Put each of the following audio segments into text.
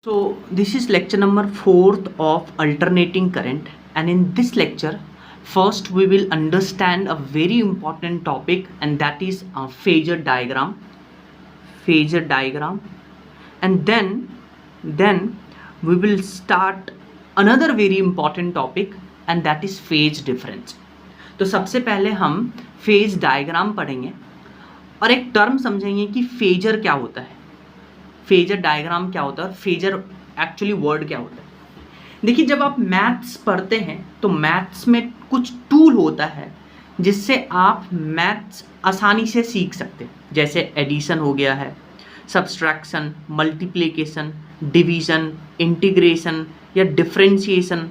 So this is lecture number 4th of alternating current, and in this lecture first we will understand a very important topic, and that is a phasor diagram, and then we will start another very important topic, and that is phase difference. तो सबसे पहले हम phase diagram पढ़ेंगे और एक term समझेंगे कि phasor क्या होता है, फेजर डायग्राम क्या होता है और फेजर एक्चुअली वर्ड क्या होता है। देखिए, जब आप मैथ्स पढ़ते हैं तो मैथ्स में कुछ टूल होता है जिससे आप मैथ्स आसानी से सीख सकते हैं, जैसे एडिशन हो गया है, सब्सट्रैक्शन, मल्टीप्लिकेशन, डिवीज़न, इंटीग्रेशन या डिफरेंशिएशन।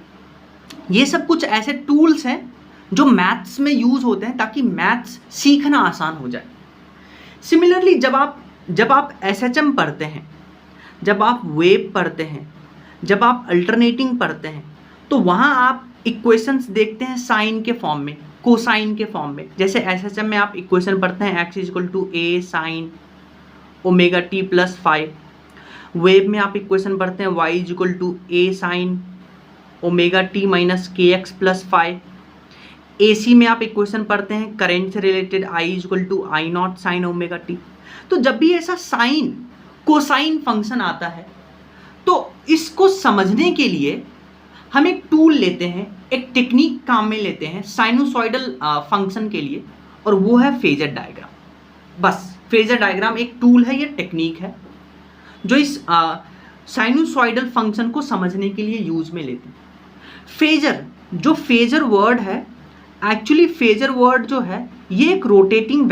ये सब कुछ ऐसे टूल्स हैं जो मैथ्स में यूज़ होते हैं ताकि मैथ्स सीखना आसान हो जाए। सिमिलरली जब आप एसएचएम पढ़ते हैं, जब आप वेव पढ़ते हैं, जब आप अल्टरनेटिंग पढ़ते हैं, तो वहाँ आप इक्वेशंस देखते हैं साइन के फॉर्म में, कोसाइन के फॉर्म में। जैसे एसएचएम में आप इक्वेशन पढ़ते हैं x is equal to A sine omega T plus 5। Wave में आप इक्वेशन पढ़ते हैं y is equal to A sine omega T minus K X plus 5। AC में आप इक्वेशन पढ़ते हैं करंट से related I is equal to I not sine omega T. तो जब भी ऐसा साइन कोसाइन फंक्शन आता है तो इसको समझने के लिए हम एक टूल लेते हैं, एक टेक्निक काम में लेते हैं साइनोसॉइडल फंक्शन के लिए, और वो है फेजर डायग्राम। बस फेजर डायग्राम एक टूल है, ये टेक्निक है जो इस साइनोसॉइडल फंक्शन को समझने के लिए यूज में लेते हैं। फेजर, जो फेजर वर्ड है, एक्चुअली फेजर वर्ड जो है ये एक रोटेटिंग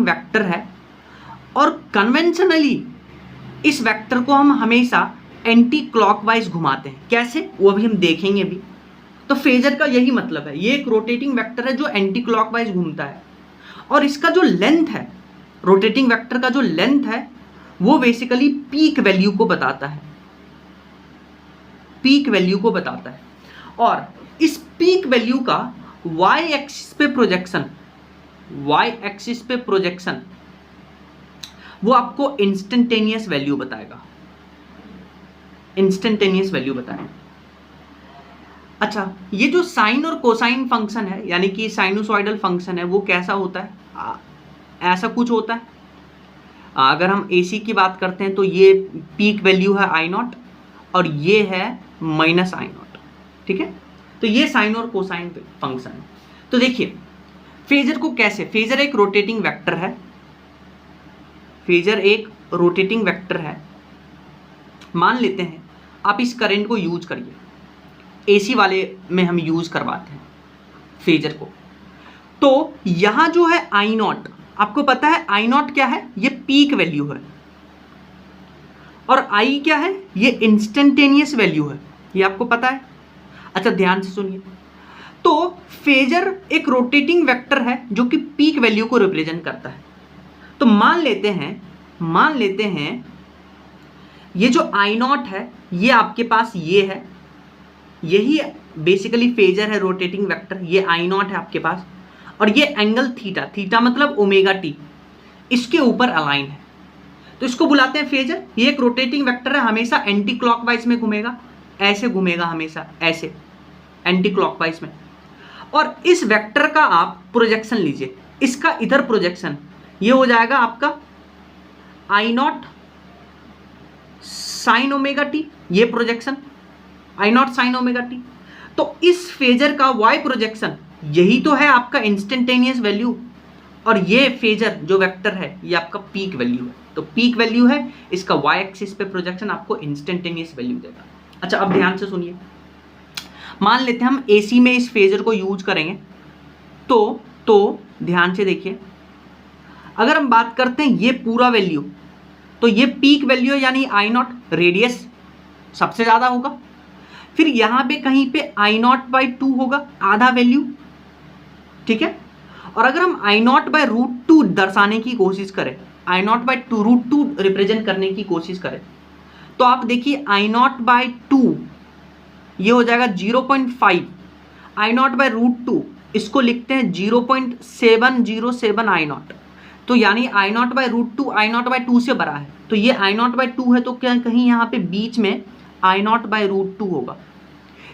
वेक्टर है और कन्वेंशनली इस वेक्टर को हम हमेशा एंटी क्लॉकवाइज घुमाते हैं। कैसे, वो अभी हम देखेंगे भी। तो फेजर का यही मतलब है, ये एक रोटेटिंग वेक्टर है जो एंटी क्लॉकवाइज घूमता है, और इसका जो लेंथ है, रोटेटिंग वेक्टर का जो लेंथ है, वो बेसिकली पीक वैल्यू को बताता है। और इस पीक वैल्यू का y एक्सिस पे प्रोजेक्शन वो आपको इंस्टेंटेनियस वैल्यू बताएगा। अच्छा, ये जो साइन और कोसाइन फंक्शन है, यानी कि साइनोसॉइडल फंक्शन है, वो कैसा होता है? ऐसा कुछ होता है। अगर हम AC की बात करते हैं तो ये पीक वैल्यू है आई नॉट और ये है माइनस आई नॉट। ठीक है, तो ये साइन और कोसाइन फंक्शन है। तो देखिए फेजर को कैसे, फेजर एक रोटेटिंग वेक्टर है। मान लेते हैं आप इस करंट को यूज करिए, AC वाले में हम यूज करवाते हैं फेजर को। तो यहां जो है आई नॉट, आपको पता है आई नॉट क्या है? ये पीक वैल्यू है, और I क्या है? ये इंस्टेंटेनियस वैल्यू है, ये आपको पता है। अच्छा, ध्यान से सुनिए। तो फेजर एक रोटेटिंग वेक्टर है जो कि पीक वैल्यू को रिप्रेजेंट करता है। तो मान लेते हैं ये जो आई नॉट है, ये आपके पास ये है, यही बेसिकली फेजर है, रोटेटिंग वेक्टर। ये आई नॉट है आपके पास, और ये एंगल थीटा मतलब ओमेगा टी इसके ऊपर अलाइन है, तो इसको बुलाते हैं फेजर। ये एक रोटेटिंग वेक्टर है, हमेशा एंटी क्लॉकवाइज में घूमेगा, ऐसे घूमेगा हमेशा, ऐसे एंटी क्लॉकवाइज में। और इस वेक्टर का आप प्रोजेक्शन लीजिए, इसका इधर प्रोजेक्शन ये हो जाएगा आपका I not sine omega t, ये projection I not sine omega T. तो इस फेजर का वाई प्रोजेक्शन यही तो है आपका इंस्टेंटेनियस वैल्यू, और ये फेजर जो वेक्टर है ये आपका पीक वैल्यू है। तो पीक वैल्यू है, इसका वाई एक्सिस पे प्रोजेक्शन आपको इंस्टेंटेनियस वैल्यू देगा। अच्छा, अब ध्यान से सुनिए। मान लेते हैं हम AC में इस फेजर को यूज करेंगे, तो ध्यान से देखिए, अगर हम बात करते हैं ये पूरा वैल्यू, तो ये पीक वैल्यू है, यानी आई नॉट, रेडियस सबसे ज़्यादा होगा। फिर यहाँ पे कहीं पे आई नॉट बाई 2 होगा, आधा वैल्यू। ठीक है, और अगर हम आई नॉट बाई √2 दर्शाने की कोशिश करें, आई नॉट बाई √2 रिप्रेजेंट करने की कोशिश करें, तो आप देखिए आई नॉट बाई 2 ये हो जाएगा 0.5, आई नॉट बाई √2 इसको लिखते हैं 0.707 आई नॉट। तो यानी I not by root two I not by two से बड़ा है, तो ये आई नॉट बाई टू है, तो क्या कहीं यहाँ पे बीच में आई नॉट बाई रूट टू होगा।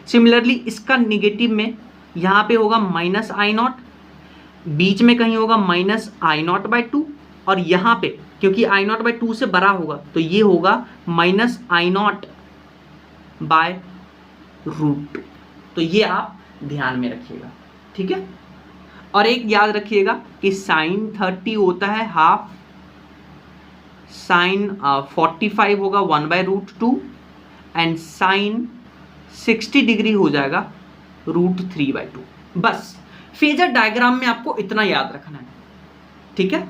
सिमिलरली इसका निगेटिव में यहाँ पे होगा माइनस आई नॉट, बीच में कहीं होगा minus I not by to, और यहाँ पे क्योंकि आई नॉट बाई टू से बड़ा होगा तो ये होगा minus I not by root two. तो ये आप ध्यान में रखिएगा, ठीक है। और एक याद रखिएगा कि साइन 30 होता है हाफ, साइन 45 होगा 1/√2 एंड साइन 60 डिग्री हो जाएगा √3/2। बस फेजर डायग्राम में आपको इतना याद रखना है, ठीक है।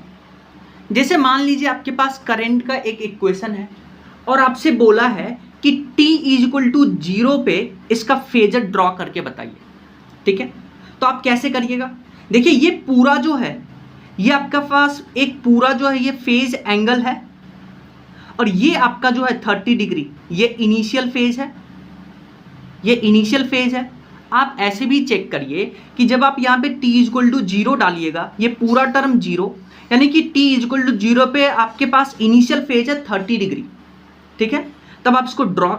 जैसे मान लीजिए आपके पास करंट का एक इक्वेशन है और आपसे बोला है कि t = 0 पे इसका फेजर ड्रॉ करके बताइए, ठीक है। तो आप कैसे करिएगा, देखिए ये पूरा जो है ये आपका पास एक पूरा जो है ये फेज एंगल है, और ये आपका जो है 30 डिग्री ये इनिशियल फेज है, ये इनिशियल फेज है। आप ऐसे भी चेक करिए कि जब आप यहाँ पे t = 0 डालिएगा, ये पूरा टर्म 0, यानी कि t = 0 पे आपके पास इनिशियल फेज है 30 डिग्री, ठीक है। तब आप इसको ड्रॉ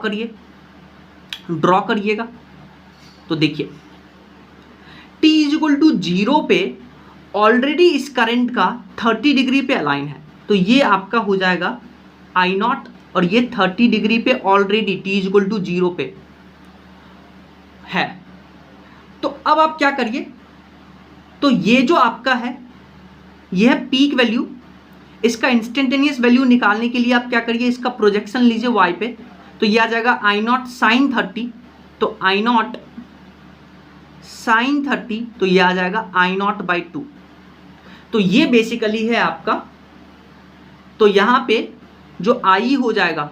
ड्रॉ करिएगा। तो देखिए t = 0 पे ऑलरेडी इस करंट का 30 डिग्री पे अलाइन है, तो ये आपका हो जाएगा आई नॉट, और ये 30 डिग्री पे ऑलरेडी t = 0 पे है। तो अब आप क्या करिए, तो ये जो आपका है ये है पीक वैल्यू, इसका इंस्टेंटेनियस वैल्यू निकालने के लिए आप क्या करिए, इसका प्रोजेक्शन लीजिए y पे, तो ये आ जाएगा आई नॉट साइन 30, तो आई नॉट साइन 30, तो ये आ जाएगा आई नॉट बाई 2। तो ये बेसिकली है आपका, तो यहां पे जो आई हो जाएगा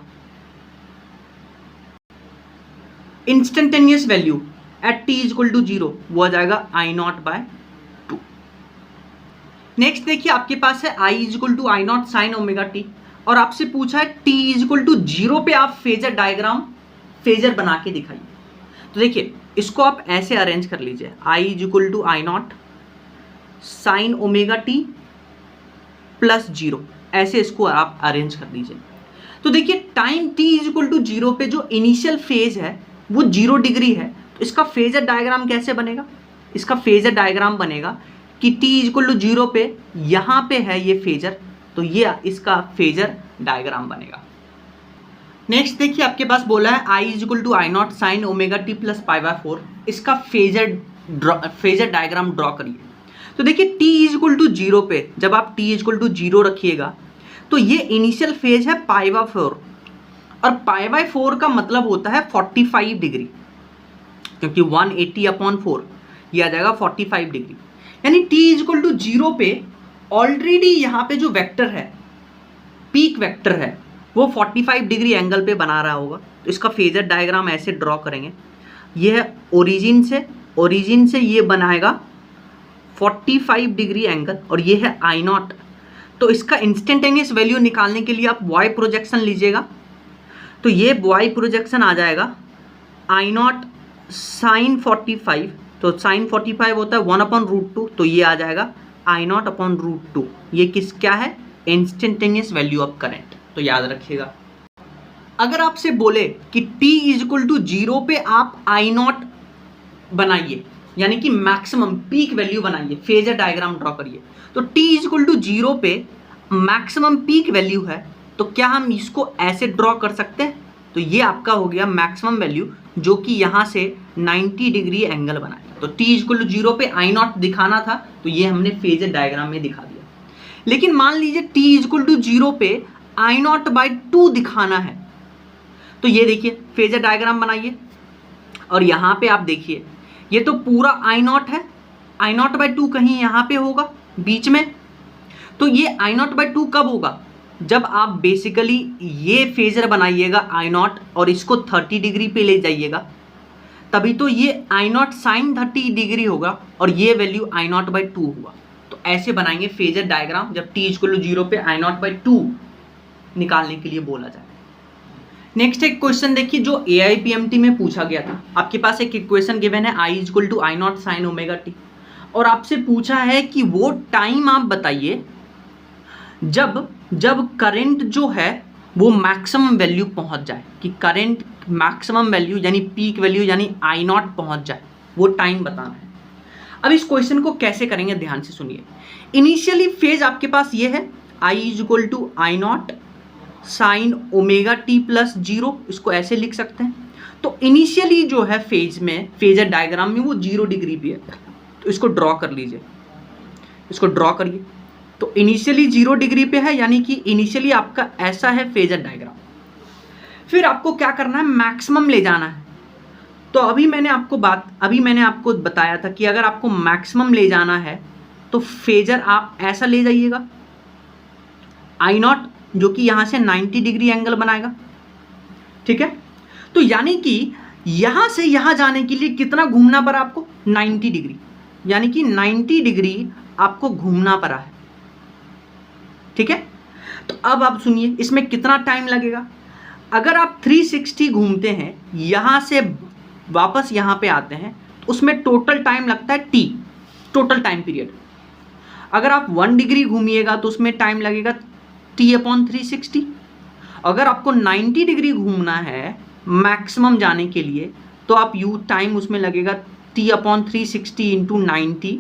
इंस्टेंटेनियस वैल्यू एट t = 0 वो आ जाएगा आई नॉट बाय 2। नेक्स्ट देखिए आपके पास है i = I not sine omega T, और आपसे पूछा है t = 0 पे आप फेजर बना के दिखाइए। तो देखिए इसको आप ऐसे अरेंज कर लीजिए, i = I not sine omega T plus 0, ऐसे इसको आप अरेंज कर लीजिए। तो देखिए टाइम t = 0 पे जो इनिशियल फेज है वो 0 डिग्री है, तो इसका फेजर डायग्राम कैसे बनेगा, इसका फेजर डायग्राम बनेगा कि t = 0 पे यहाँ पे है ये फेजर, तो ये इसका फेजर डायग्राम बनेगा। नेक्स्ट देखिए आपके पास बोला है i = I not sine omega T plus π/4, इसका फेजर डायग्राम ड्रॉ करिए। तो देखिए t = 0 पे जब आप t = 0 रखिएगा तो ये इनिशियल फेज है π/4, और π/4 का मतलब होता है 45 डिग्री, क्योंकि 180/4 ये आ जाएगा 45 डिग्री, यानी t = 0 पे ऑलरेडी यहाँ पे जो वेक्टर है पीक वेक्टर है वो 45 डिग्री एंगल पे बना रहा होगा। तो इसका फेजर डायग्राम ऐसे ड्रॉ करेंगे, ये है ओरिजिन से ये बनाएगा 45 डिग्री एंगल, और ये है आई नॉट। तो इसका इंस्टेंटेनियस वैल्यू निकालने के लिए आप y प्रोजेक्शन लीजिएगा, तो ये y प्रोजेक्शन आ जाएगा आई नॉट साइन 45, तो साइन 45 होता है 1/√2, तो ये आ जाएगा आई नॉट अपॉन √2। ये क्या है, इंस्टेंटेनियस वैल्यू ऑफ करंट, तो याद रखिएगा। अगर आपसे बोले कि t = 0 पे आप आई नॉट बनाइए, यानी कि मैक्सिमम पीक वैल्यू बनाइए, फेजर डायग्राम ड्रॉ करिए, तो t = 0 पे मैक्सिमम पीक वैल्यू है, तो क्या हम इसको ऐसे ड्रॉ कर सकते हैं, तो ये आपका हो गया मैक्सिमम वैल्यू जो कि यहाँ से 90 डिग्री एंगल बनाएगा। तो t = 0 पे आई नॉट दिखाना था, तो ये हमने फेजर डायग्राम में दिखा दिया। लेकिन मान लीजिए t = 0 पे आई नॉट बाई 2 दिखाना है, तो ये देखिए फेजर डायग्राम बनाइए, और यहाँ पे आप देखिए ये तो पूरा आई नॉट है, आई नॉट बाई 2 कहीं यहाँ पे होगा बीच में, तो ये आई नॉट बाई 2 कब होगा, जब आप बेसिकली ये फेजर बनाइएगा आई नॉट और इसको 30 डिग्री पे ले जाइएगा, तभी तो ये आई नॉट साइन 30 डिग्री होगा और ये वैल्यू आई नॉट बाई 2 हुआ। तो ऐसे बनाएंगे फेजर डायग्राम जब t = 0 पे आई नॉट बाई 2 निकालने के लिए बोला जाए। नेक्स्ट एक क्वेश्चन देखिए जो AIPMT में पूछा गया था। आपके पास एक इक्वेशन गिवन है i = I not sine omega T, और आपसे पूछा है कि वो टाइम आप बताइए जब जब करंट जो है वो मैक्सिमम वैल्यू पहुंच जाए, कि करंट मैक्सिमम वैल्यू यानी पीक वैल्यू यानी आई नॉट पहुंच जाए, वो टाइम बताना है। अब इस क्वेश्चन को कैसे करेंगे ध्यान से सुनिए। इनिशियली फेज आपके पास ये है I is equal to I not sine omega T plus zero, इसको ऐसे लिख सकते हैं। तो इनिशियली जो है फेज में, फेजर डायग्राम में वो 0 डिग्री पे है, तो इसको ड्रॉ कर लीजिए, इसको ड्रॉ करिए। तो इनिशियली 0 डिग्री पे है, यानी कि इनिशियली आपका ऐसा है फेजर डायग्राम। फिर आपको क्या करना है, मैक्सिमम ले जाना है। तो अभी मैंने आपको बताया था कि अगर आपको मैक्सिमम ले जाना है तो फेजर आप ऐसा ले जाइएगा, आई नॉट जो कि यहां से 90 डिग्री एंगल बनाएगा, ठीक है। तो यानी कि यहां से यहां जाने के लिए कितना घूमना पड़ा आपको, 90 डिग्री, यानी कि 90 डिग्री आपको घूमना पड़ा है, ठीक है। तो अब आप सुनिए इसमें कितना टाइम लगेगा। अगर आप 360 घूमते हैं, यहां से वापस यहां पे आते हैं, उसमें टोटल टाइम लगता है टी, टोटल टाइम पीरियड। अगर आप 1 डिग्री घूमिएगा तो उसमें टाइम लगेगा T/360। अगर आपको 90 डिग्री घूमना है मैक्सिमम जाने के लिए, तो आप टाइम उसमें लगेगा T/360 into 90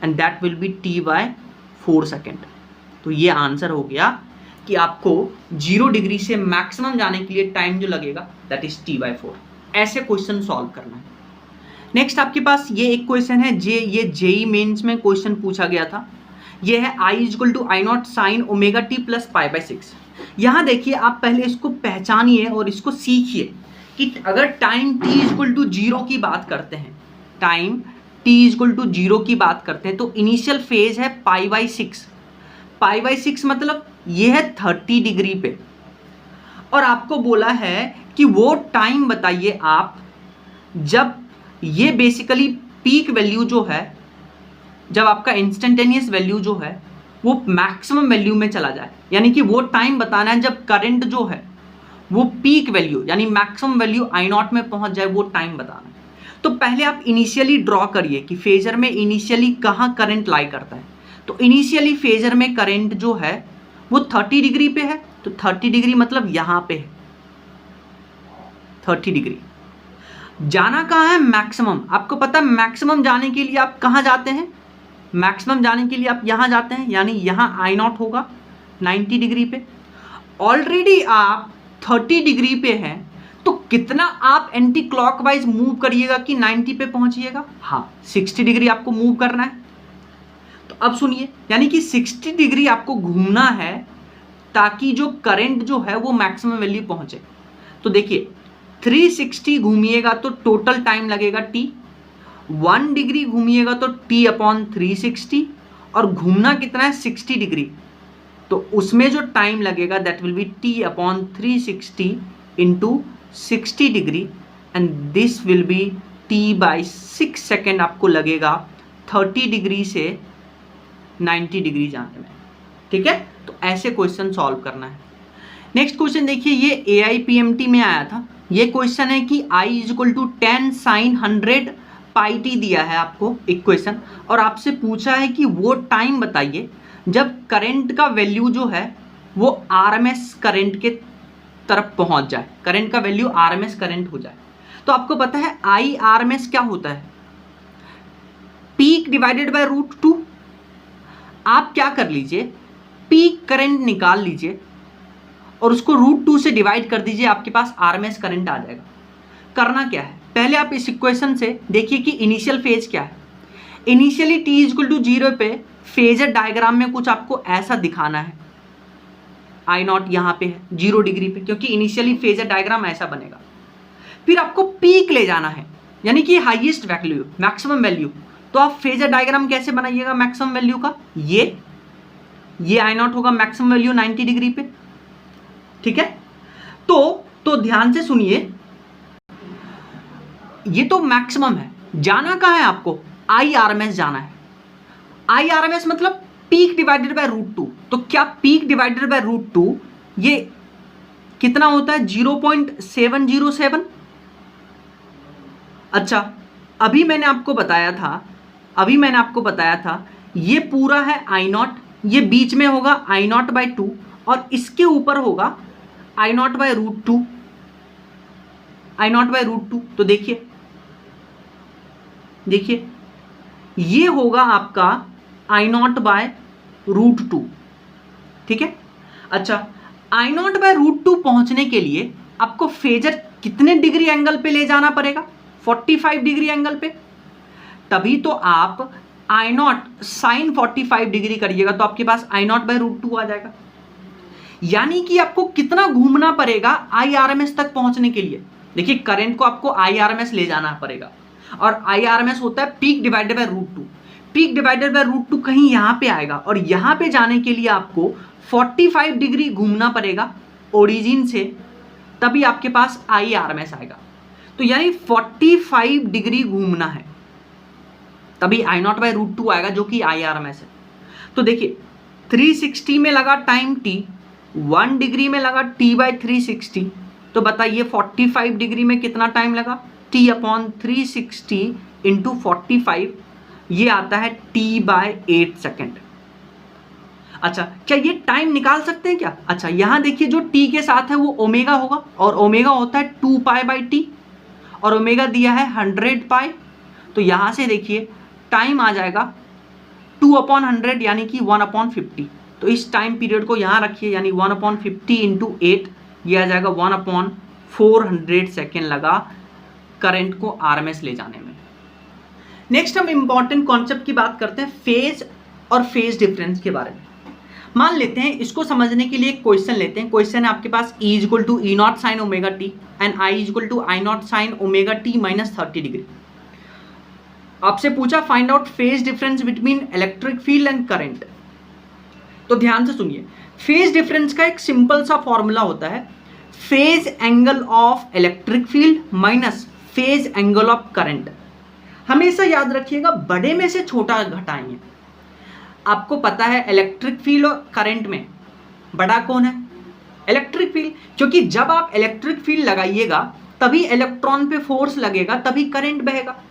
and that will be T/4 second. तो ये आंसर हो गया कि आपको 0 डिग्री से मैक्सिमम जाने के लिए टाइम जो लगेगा दैट इज T/4। ऐसे क्वेश्चन सॉल्व करना है। नेक्स्ट आपके पास ये एक क्वेश्चन है, ये जेई मेंस में क्वेश्चन पूछा गया था। ये है I is equal to I not sine omega T plus π/6। यहाँ देखिए आप पहले इसको पहचानिए और इसको सीखिए कि अगर time t is equal to 0 की बात करते हैं, time t is equal to 0 की बात करते हैं, तो इनिशियल फेज है π/6। π/6 मतलब ये है 30 डिग्री पे, और आपको बोला है कि वो टाइम बताइए आप जब ये बेसिकली पीक वैल्यू जो है, जब आपका इंस्टेंटेनियस वैल्यू जो है वो मैक्सिमम वैल्यू में चला जाए, यानी कि वो टाइम बताना है जब करंट जो है वो पीक वैल्यू यानी मैक्सिमम वैल्यू आई नॉट में पहुंच जाए, वो टाइम बताना है। तो पहले आप इनिशियली ड्रॉ करिए कि फेजर में इनिशियली कहाँ करंट लाई करता है। तो इनिशियली फेजर में करंट जो है वो 30 डिग्री पे है, तो 30 डिग्री मतलब यहाँ पे है 30 डिग्री। जाना कहाँ है, मैक्सिमम। आपको पता है मैक्सिमम जाने के लिए आप कहाँ जाते हैं, मैक्सिमम जाने के लिए आप यहाँ जाते हैं, यानी यहाँ आई नॉट होगा 90 डिग्री पे। ऑलरेडी आप 30 डिग्री पे हैं, तो कितना आप एंटी क्लॉकवाइज मूव करिएगा कि 90 पे पहुंचिएगा, हाँ 60 डिग्री आपको मूव करना है। तो अब सुनिए, यानी कि 60 डिग्री आपको घूमना है ताकि जो करंट जो है वो मैक्सिमम वैल्यू पहुंचे। तो देखिए 360 घूमिएगा तो टोटल टाइम लगेगा t, 1 डिग्री घूमिएगा तो T/360, और घूमना कितना है 60 डिग्री, तो उसमें जो टाइम लगेगा that will be T/360 into 60 degree, and this will be T/6 second आपको लगेगा 30 डिग्री से 90 डिग्री जाने में, ठीक है। तो ऐसे क्वेश्चन सॉल्व करना है। नेक्स्ट क्वेश्चन देखिए, ये AIPMT में आया था। ये क्वेश्चन है कि I is equal to 10 sine 100 πt दिया है आपको इक्वेशन, और आपसे पूछा है कि वो टाइम बताइए जब करंट का वैल्यू जो है वो RMS करंट के तरफ पहुंच जाए, करंट का वैल्यू RMS करंट हो जाए। तो आपको पता है IRMS क्या होता है, पीक डिवाइडेड बाय √2। आप क्या कर लीजिए, पीक करंट निकाल लीजिए और उसको √2 से डिवाइड कर दीजिए, आपके पास RMS करंट आ जाएगा। करना क्या है, पहले आप इस इक्वेशन से देखिए कि इनिशियल फेज क्या है। Initially t is equal to 0 पे फेजर डायग्राम में कुछ आपको ऐसा दिखाना है, आई नॉट यहाँ पे है 0 डिग्री पे, क्योंकि इनिशियली फेजर डायग्राम ऐसा बनेगा। फिर आपको पीक ले जाना है, यानी कि हाईएस्ट वैल्यू, मैक्सिमम वैल्यू। तो आप फेजर डायग्राम कैसे बनाइएगा मैक्सिमम वैल्यू का, ये आई नॉट होगा मैक्सिमम वैल्यू 90 डिग्री पे, ठीक है। तो ध्यान से सुनिए, ये तो मैक्सिमम है, जाना कहाँ है आपको, IRMS जाना है। IRMS मतलब पीक डिवाइडेड बाय √2। तो क्या पीक डिवाइडेड बाय √2 ये कितना होता है, 0.707। अच्छा, अभी मैंने आपको बताया था ये पूरा है I0, ये बीच में होगा आई नॉट बाई टू और इसके ऊपर होगा I not by root two, I not by root two. तो देखिए देखिए ये होगा आपका I not by root two, ठीक है। अच्छा, I not by root two पहुंचने के लिए आपको फेजर कितने डिग्री एंगल पे ले जाना पड़ेगा? 45 डिग्री एंगल पे। तभी तो आप आई नॉट साइन 45 डिग्री करिएगा तो आपके पास आई नॉट बाय रूट टू आ जाएगा। यानी कि आपको कितना घूमना पड़ेगा आई आर एम एस तक पहुंचने के लिए? देखिए करंट को आपको आई आर एम एस ले जाना पड़ेगा और आई आर एम एस होता है peak divided by root two. Peak divided by root two कहीं यहाँ पे आएगा और यहाँ पे जाने के लिए आपको 45 डिग्री घूमना पड़ेगा ओरिजिन से, तभी आपके पास आई आर एम एस आएगा। तो यानी 45 डिग्री घूमना है तभी आई नॉट बाई रूट टू आएगा जो कि आई आर एम एस है। तो देखिए 360 में लगा टाइम t, 1 डिग्री में लगा t बाई 360, तो बताइए 45 डिग्री में कितना टाइम लगा? t अपॉन 360 इंटू 45, ये आता है t बाय 8 सेकेंड। अच्छा, क्या ये टाइम निकाल सकते हैं क्या? अच्छा, यहाँ देखिए जो t के साथ है वो ओमेगा होगा और ओमेगा होता है 2 पाई बाई टी और ओमेगा दिया है 100 पाई। तो यहाँ से देखिए टाइम आ जाएगा 2 अपॉन 100 यानी कि 1 अपॉन 50। तो इस टाइम पीरियड को यहाँ रखिए यानी 1 अपॉन 50 इंटू 8, ये आ जाएगा 1 अपॉन 400 सेकेंड लगा करंट को आरएमएस ले जाने में। नेक्स्ट हम इंपॉर्टेंट कॉन्सेप्ट की बात करते हैं, फेज और फेज डिफरेंस के बारे में। मान लेते हैं, इसको समझने के लिए एक क्वेश्चन लेते हैं। क्वेश्चन है आपके पास E equal to E not sine omega T and I equal to I not sine omega T minus 30 degree. आपसे पूछा find out phase difference between electric field and current. तो ध्यान से सुनिए, फेज डिफरेंस का एक सिंपल सा formula होता है, phase angle of electric field minus phase angle of current. हमेशा याद रखिएगा बड़े में से छोटा घटाएंगे। आपको पता है इलेक्ट्रिक फील्ड और करंट में बड़ा कौन है? इलेक्ट्रिक फील्ड, क्योंकि जब आप इलेक्ट्रिक फील्ड लगाइएगा तभी इलेक्ट्रॉन पे फोर्स लगेगा, तभी करंट बहेगा।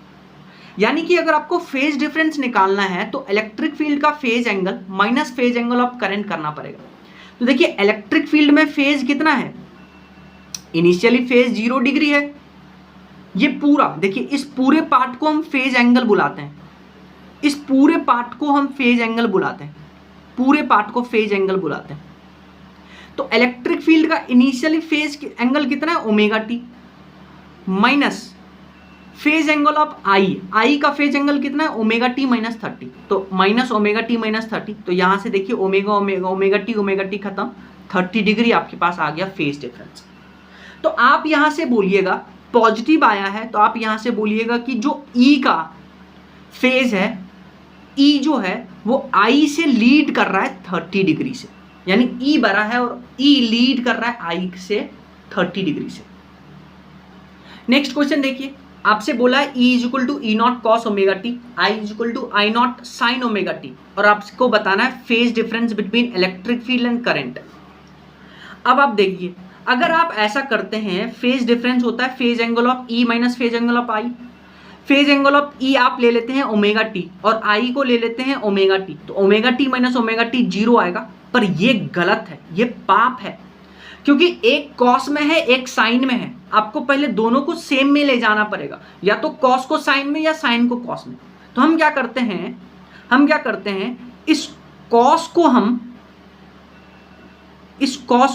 यानी कि अगर आपको फेज डिफरेंस निकालना है तो इलेक्ट्रिक फील्ड का phase angle minus phase angle of current करना पड़ेगा। तो देखिए इलेक्ट्रिक फील्ड में फेज कितना है? इनिशियली फेज 0 डिग्री है। ये पूरा देखिए, इस पूरे पार्ट को हम फेज एंगल बुलाते हैं, इस पूरे पार्ट को हम फेज एंगल बुलाते हैं, पूरे पार्ट को फेज एंगल बुलाते हैं। तो इलेक्ट्रिक फील्ड का इनिशियली फेज एंगल कितना है? Omega T minus phase angle of I का फेज एंगल कितना है? Omega T minus 30। तो माइनस ओमेगा टी माइनस 30, तो यहां से देखिए ओमेगा ओमेगा ओमेगा टी खत्म, 30 डिग्री आपके पास आ गया फेज डिफरेंस। तो आप यहां से बोलिएगा पॉजिटिव आया है तो आप यहां से बोलिएगा कि जो ई का फेज है, ई जो है वो आई से लीड कर रहा है 30 डिग्री से, यानी ई बड़ा है और ई लीड कर रहा है आई से 30 डिग्री से। नेक्स्ट क्वेश्चन देखिए, आपसे बोला है E equal to E not cos omega T, I equal to I not sine omega T, और आपको बताना है phase difference between electric field and current. अब आप देखिए, अगर आप ऐसा करते हैं, फेज डिफरेंस होता है phase angle of E minus phase angle of I। Phase angle of E आप ले लेते हैं ओमेगा टी और I को ले लेते हैं ओमेगा टी, तो omega T minus omega T 0 आएगा। पर ये गलत है, ये पाप है, क्योंकि एक कॉस में है एक साइन में है। आपको पहले दोनों को सेम में ले जाना पड़ेगा, या तो कॉस को साइन में या साइन को कॉस में। तो हम क्या करते हैं, इस कॉस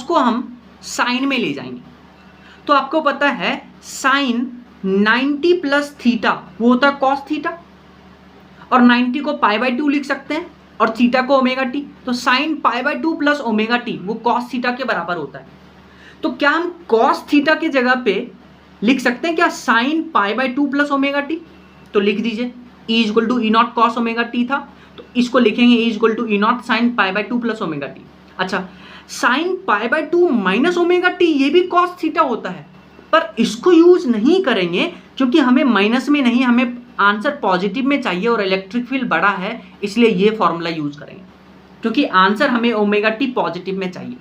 को हम साइन में ले जाएंगे। तो आपको पता है साइन 90 प्लस थीटा वो होता है कॉस थीटा, और 90 को पाई बाई 2 लिख सकते हैं और थीटा को ओमेगा टी। तो sign pi by 2 plus omega T वो कॉस थीटा के बराबर होता है। तो क्या हम कॉस थीटा के जगह पे लिख सकते हैं क्या sine pi by 2 plus omega T? तो लिख दीजिए, E equal to E not cos omega t था, तो इसको लिखेंगे E equal to E not sine pi by 2 plus omega t. अच्छा, sine pi by 2 minus omega t ये भी कॉस थीटा होता है, पर इसको यूज नहीं करेंगे क्योंकि हमें माइनस में नहीं, हमें आंसर पॉजिटिव में चाहिए और इलेक्ट्रिक फील्ड बड़ा है, इसलिए ये फॉर्मूला यूज करेंगे क्योंकि आंसर हमें ओमेगा टी पॉजिटिव में चाहिए।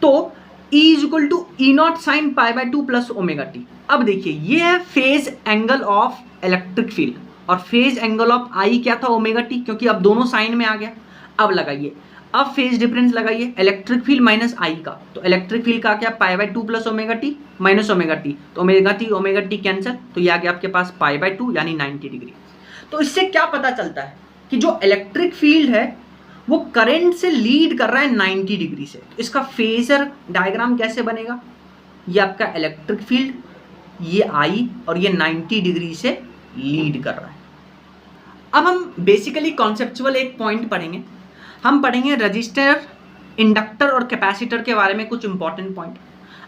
तो E equal to E not sine pi by 2 plus omega T. अब देखिए ये है phase angle of electric field और फेज एंगल ऑफ I क्या था? ओमेगा टी, क्योंकि अब दोनों साइन में आ गया। अब लगाइए, अब फेज डिफरेंस लगाइए इलेक्ट्रिक फील्ड माइनस आई का, तो इलेक्ट्रिक फील्ड का क्या pi by 2 plus omega T minus omega T, तो ओमेगा टी कैंसिल, तो ये आ गया आपके पास पाई बाय 2 यानी 90 डिग्री। तो इससे क्या पता चलता है कि जो इलेक्ट्रिक फील्ड है वो करंट से लीड कर रहा है 90 डिग्री से। तो इसका फेजर डायग्राम कैसे बनेगा, ये आपका इलेक्ट्रिक फील्ड, ये आई और ये 90 डिग्री से लीड कर रहा है। अब हम बेसिकली कॉन्सेप्चुअल एक पॉइंट पढ़ेंगे, हम पढ़ेंगे रजिस्टर, इंडक्टर और कैपेसिटर के बारे में कुछ इंपॉर्टेंट पॉइंट।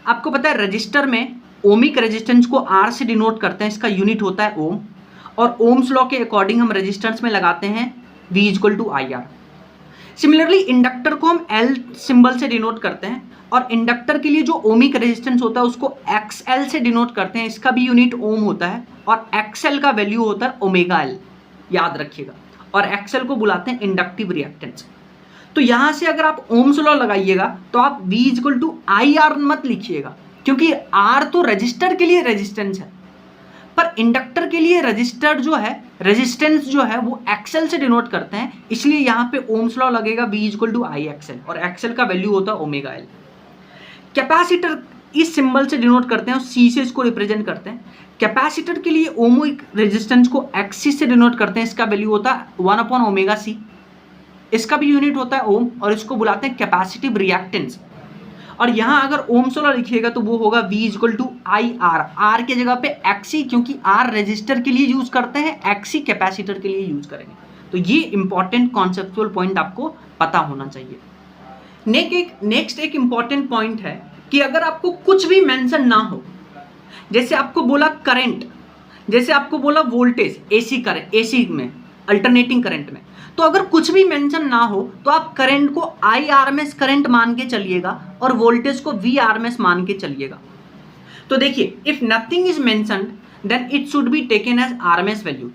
आपको पता है रजिस्टर में ओमिक रेजिस्टेंस को आर से डिनोट करते हैं, इसका यूनिट होता है ओम, और ओम्स लॉ के अकॉर्डिंग हम रेजिस्टेंस में लगाते हैं V equal to I R. Similarly inductor को हम L सिंबल से डिनोट करते हैं, और इंडक्टर के लिए जो ओमिक रेजिस्टेंस होता है उसको XL से डिनोट करते हैं, इसका भी यूनिट ओम होता है, और XL का वैल्यू होता है ओमेगा L, याद रखिएगा, और XL को बुलाते हैं इंडक्टिव रिएक्टेंस। तो यहाँ से अगर आप ओम्स लॉ लगाइएगा तो आप V equal to I R मत लिखिएगा, क्योंकि R तो रजिस्टर के लिए रेजिस्टेंस है, पर इंडक्टर के लिए रजिस्टर जो है, रेजिस्टेंस जो है वो एक्सएल से डिनोट करते हैं, इसलिए यहाँ पे ओम्स लॉ लगेगा V equal to I XL, और एक्सएल का वैल्यू होता है ओमेगा एल। कैपेसिटर इस सिंबल से डिनोट करते हैं और C से इसको रिप्रेजेंट करते हैं। कैपेसिटर के लिए ओमिक रेजिस्टेंस को एक्सिस से डिनोट करते हैं, इसका वैल्यू होता है 1/ओमेगा C, इसका भी यूनिट होता है ओम, और इसको बुलाते हैं कैपेसिटिव रिएक्टेंस। और यहाँ अगर ओम्स लॉ लिखिएगा तो वो होगा V equal to I R, R के जगह पे XC, क्योंकि R रेजिस्टर के लिए यूज करते हैं, XC कैपेसिटर के लिए यूज करेंगे। तो ये इंपॉर्टेंट कॉन्सेप्चुअल पॉइंट आपको पता होना चाहिए। नेक्स्ट एक इंपॉर्टेंट पॉइंट है कि अगर आपको कुछ भी मेंशन ना हो, जैसे आपको बोला करंट, जैसे आपको बोला वोल्टेज AC करंट, AC में अल्टरनेटिंग करंट में, तो अगर कुछ भी मेंशन ना हो तो आप करंट को IRMS करंट मान के चलिएगा और वोल्टेज को VRMS मान के चलिएगा। तो देखिए, if nothing is mentioned then it should be taken as RMS value.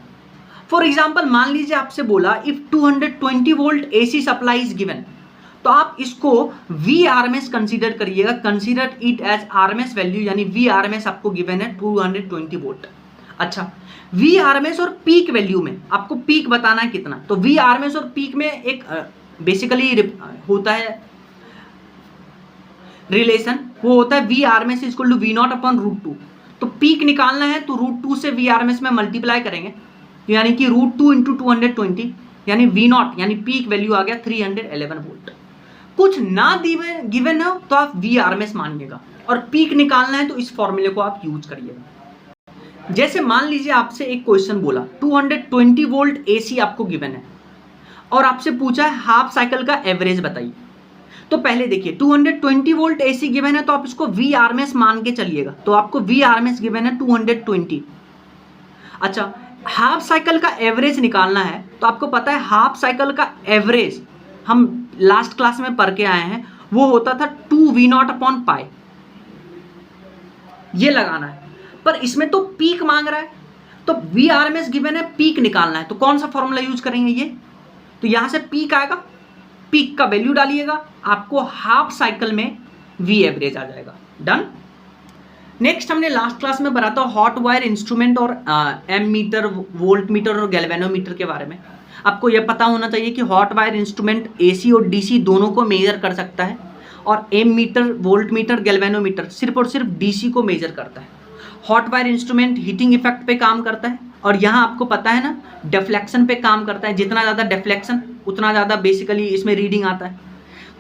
For example मान लीजिए आपसे बोला if 220 volt AC supply is given, तो आप इसको VRMS कंसीडर करिएगा, consider it as RMS value, यानी VRMS आपको गिवन है 220 वोल्ट। अच्छा, VRMS और पीक वैल्यू में आपको पीक बताना है कितना, तो VRMS और पीक में एक बेसिकली होता है रिलेशन, वो होता है VRMS equal to V0 upon √2। तो पीक निकालना है तो √2 से VRMS में मल्टीप्लाई करेंगे, यानी कि √2 इंटू 220, यानी V0 यानी पीक वैल्यू आ गया 311 वोल्ट। कुछ ना गिवन हो तो आप VRMS मानिएगा, और पीक निकालना है तो इस फॉर्मूले को आप यूज करिएगा। जैसे मान लीजिए आपसे एक क्वेश्चन बोला 220 वोल्ट AC आपको गिवन है और आपसे पूछा है हाफ साइकिल का एवरेज बताइए। तो पहले देखिए 220 वोल्ट AC गिवन है तो आप इसको VRMS मान के चलिएगा, तो आपको VRMS गिवन है 220। अच्छा, हाफ साइकिल का एवरेज निकालना है तो आपको पता है हाफ साइकिल का एवरेज हम लास्ट क्लास में पढ़ के आए हैं, वो होता था 2V0 अपॉन पाई, ये लगाना है। पर इसमें तो पीक मांग रहा है, तो VRMS गिवन है, पीक निकालना है, तो कौन सा फॉर्मूला यूज करेंगे ये, तो यहां से पीक आएगा, पीक का वैल्यू डालिएगा, आपको हाफ साइकिल में V एवरेज आ जाएगा। डन। नेक्स्ट हमने लास्ट क्लास में पढ़ा था हॉट वायर इंस्ट्रूमेंट और एम मीटर, वोल्ट मीटर और गैल्वेनोमीटर के बारे में। आपको यह पता होना चाहिए कि हॉट वायर इंस्ट्रूमेंट AC और DC दोनों को मेजर कर सकता है, और ammeter, voltmeter, galvanometer सिर्फ और सिर्फ DC को मेजर करता है। Hot wire instrument heating effect पे काम करता है, और यहाँ आपको पता है ना डिफ्लेक्शन पे काम करता है, जितना ज़्यादा डिफ्लेक्शन उतना ज़्यादा बेसिकली इसमें रीडिंग आता है।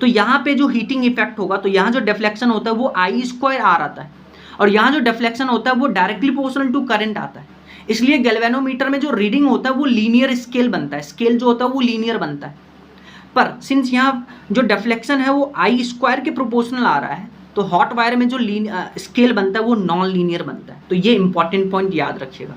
तो यहाँ पे जो हीटिंग इफेक्ट होगा, तो यहाँ जो डिफ्लेक्शन होता है वो I² R आता है, और यहाँ जो डिफ्लेक्शन होता है वो डायरेक्टली प्रोपोर्शनल टू करंट आता है। इसलिए गैल्वेनोमीटर में जो रीडिंग होता है वो लीनियर स्केल बनता है, स्केल जो होता है वो लीनियर बनता है। पर सिंस यहाँ जो डिफ्लेक्शन है वो I² के प्रोपोर्शनल आ रहा है, तो हॉट वायर में जो स्केल बनता है वो नॉन लीनियर बनता है। तो ये इंपॉर्टेंट पॉइंट याद रखिएगा।